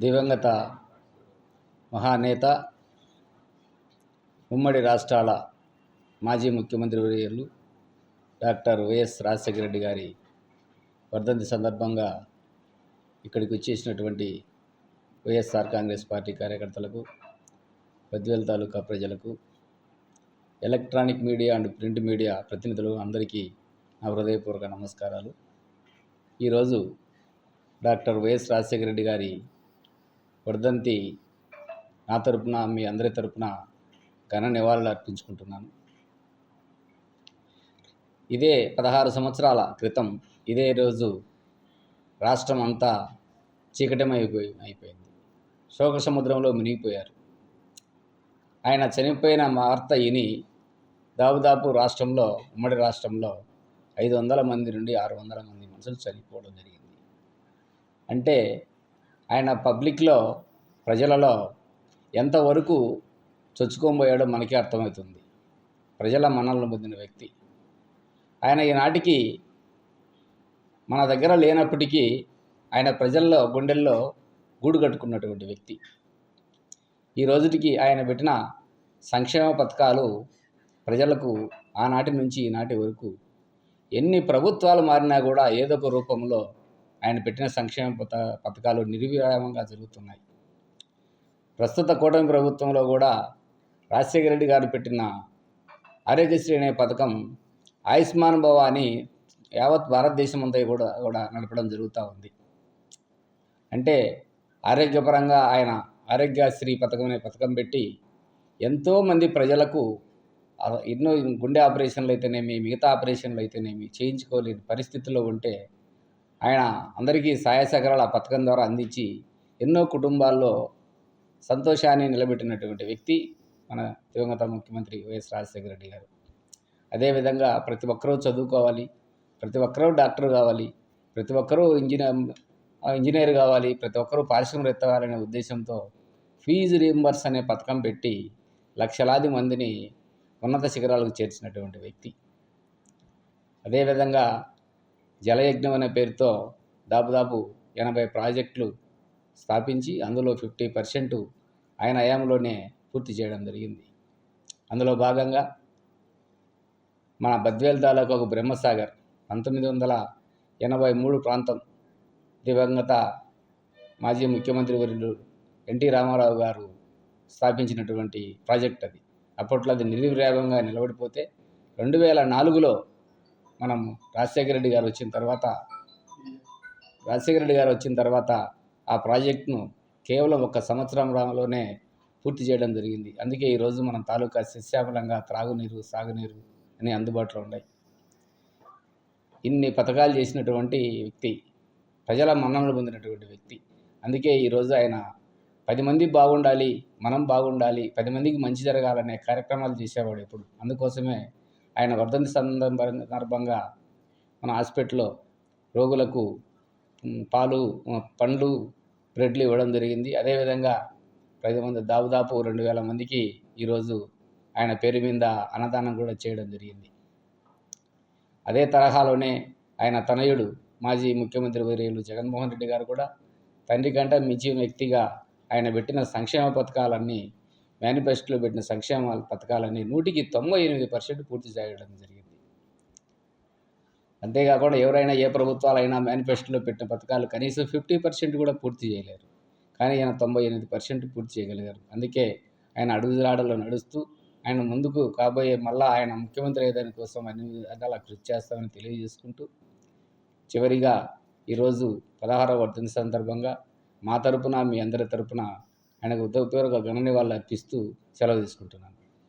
దివంగత మహానేత ఉమ్మడి రాష్ట్రాల మాజీ ముఖ్యమంత్రి వర్యులు డాక్టర్ వైఎస్ రాజశేఖర రెడ్డి గారి వర్ధంతి సందర్భంగా ఇక్కడికి వచ్చేసినటువంటి వైఎస్ఆర్ కాంగ్రెస్ పార్టీ కార్యకర్తలకు, బద్వేల్ తాలూకా ప్రజలకు, electronic media and print media ప్రతినిధులు అందరికీ నా హృదయపూర్వక నమస్కారాలు. ఈరోజు డాక్టర్ వైఎస్ రాజశేఖర రెడ్డి గారి వర్ధంతి నా తరపున, మీ అందరి తరపున ఘన నివాళులు అర్పించుకుంటున్నాను. ఇదే 16 సంవత్సరాల క్రితం ఇదే రోజు రాష్ట్రం అంతా అయిపోయింది. శోక సముద్రంలో మునిగిపోయారు. ఆయన చనిపోయిన వార్త విని దాదాపు రాష్ట్రంలో, ఉమ్మడి రాష్ట్రంలో 500 మంది నుండి 600 మంది మనుషులు చనిపోవడం జరిగింది. అంటే ఆయన పబ్లిక్లో, ప్రజలలో ఎంతవరకు చొచ్చుకోబోయాడో మనకే అర్థమవుతుంది. ప్రజల మన్ననలు పొందిన వ్యక్తి ఆయన. ఈనాటికి మన దగ్గర లేనప్పటికీ ఆయన ప్రజల్లో గుండెల్లో గూడు కట్టుకున్నటువంటి వ్యక్తి. ఈ రోజుటికి ఆయన పెట్టిన సంక్షేమ పథకాలు ప్రజలకు ఆనాటి నుంచి ఈనాటి వరకు ఎన్ని ప్రభుత్వాలు మారినా కూడా ఏదో ఒక రూపంలో ఆయన పెట్టిన సంక్షేమ పథకాలు నిర్విరామంగా జరుగుతున్నాయి. ప్రస్తుత కూటమి ప్రభుత్వంలో కూడా రాజశేఖర రెడ్డి గారు పెట్టిన ఆరోగ్యశ్రీ అనే పథకం ఆయుష్మాన్ భవ అని యావత్ భారతదేశం అంతా కూడా నడపడం జరుగుతూ ఉంది. అంటే ఆరోగ్యపరంగా ఆయన ఆరోగ్యశ్రీ పథకం అనే పథకం పెట్టి ఎంతోమంది ప్రజలకు ఎన్నో గుండె ఆపరేషన్లు అయితేనేమి, మిగతా ఆపరేషన్లు అయితేనేమి చేయించుకోలేని పరిస్థితుల్లో ఉంటే ఆయన అందరికీ సహాయ సహకారాలు ఆ పథకం ద్వారా అందించి ఎన్నో కుటుంబాల్లో సంతోషాన్ని నిలబెట్టినటువంటి వ్యక్తి మన దివంగత ముఖ్యమంత్రి వైఎస్ రాజశేఖర రెడ్డి గారు. అదేవిధంగా ప్రతి ఒక్కరూ చదువుకోవాలి, ప్రతి ఒక్కరూ డాక్టర్ కావాలి, ప్రతి ఒక్కరూ ఇంజనీర్ కావాలి, ప్రతి ఒక్కరూ పారిశ్రామికవేత్త కావాలనే ఉద్దేశంతో ఫీజు రీయింబర్స్ అనే పథకం పెట్టి లక్షలాది మందిని ఉన్నత శిఖరాలకు చేర్చినటువంటి వ్యక్తి. అదేవిధంగా జలయజ్ఞం అనే పేరుతో దాదాపు 80 ప్రాజెక్టులు స్థాపించి అందులో 50% ఆయన హయాంలోనే పూర్తి చేయడం జరిగింది. అందులో భాగంగా మన బద్వేల్ తాలూకాకు బ్రహ్మసాగర్ 1983 ప్రాంతం దివంగత మాజీ ముఖ్యమంత్రి వర్యులు ఎన్టీ రామారావు గారు స్థాపించినటువంటి ప్రాజెక్ట్ అది. అప్పట్లో అది నిర్విరామంగా నిలబడిపోతే 2004లో మనం రాజశేఖర రెడ్డి గారు వచ్చిన తర్వాత ఆ ప్రాజెక్టును కేవలం 1 సంవత్సరంలోనే పూర్తి చేయడం జరిగింది. అందుకే ఈరోజు మన తాలూకా సస్యామలంగా త్రాగునీరు, సాగునీరు అని అందుబాటులో ఉన్నాయి. ఇన్ని పథకాలు చేసినటువంటి వ్యక్తి, ప్రజల మన్ననలు పొందినటువంటి వ్యక్తి. అందుకే ఈరోజు ఆయన 10 మంది బాగుండాలి, మనం బాగుండాలి, 10 మందికి మంచి జరగాలనే కార్యక్రమాలు చేసేవాడు ఎప్పుడు. అందుకోసమే ఆయన వర్ధంతి సందర్భంగా మన హాస్పిటల్లో రోగులకు పాలు, పండ్లు, బ్రెడ్లు ఇవ్వడం జరిగింది. అదేవిధంగా 10 మంది దాదాపు 2000 మందికి ఈరోజు ఆయన పేరు మీద అన్నదానం కూడా చేయడం జరిగింది. అదే తరహాలోనే ఆయన తనయుడు మాజీ ముఖ్యమంత్రి వర్యులు జగన్మోహన్ రెడ్డి గారు కూడా తండ్రి కంటే మించిన వ్యక్తిగా ఆయన పెట్టిన సంక్షేమ పథకాలన్నీ, మేనిఫెస్టోలో పెట్టిన సంక్షేమ పథకాలన్నీ 198% పూర్తి చేయడం జరిగింది. అంతేకాకుండా ఎవరైనా ఏ ప్రభుత్వాలైనా మేనిఫెస్టోలో పెట్టిన పథకాలు కనీసం 50% కూడా పూర్తి చేయలేరు. కానీ ఆయన 98% పూర్తి చేయగలిగారు. అందుకే ఆయన అడుగుజాడల్లో నడుస్తూ ఆయన ముందుకు కాబోయే మళ్ళా ఆయన ముఖ్యమంత్రి అయ్యేదాని కోసం అన్ని విధాలా కృషి చేస్తామని తెలియజేసుకుంటూ, చివరిగా ఈరోజు 16వ వర్ధంతి సందర్భంగా మా తరపున, మీ అందరి తరపున ఆయనకు హృదయపూర్వక ఘన నివాళులు అర్పిస్తూ సెలవు తీసుకుంటున్నాను.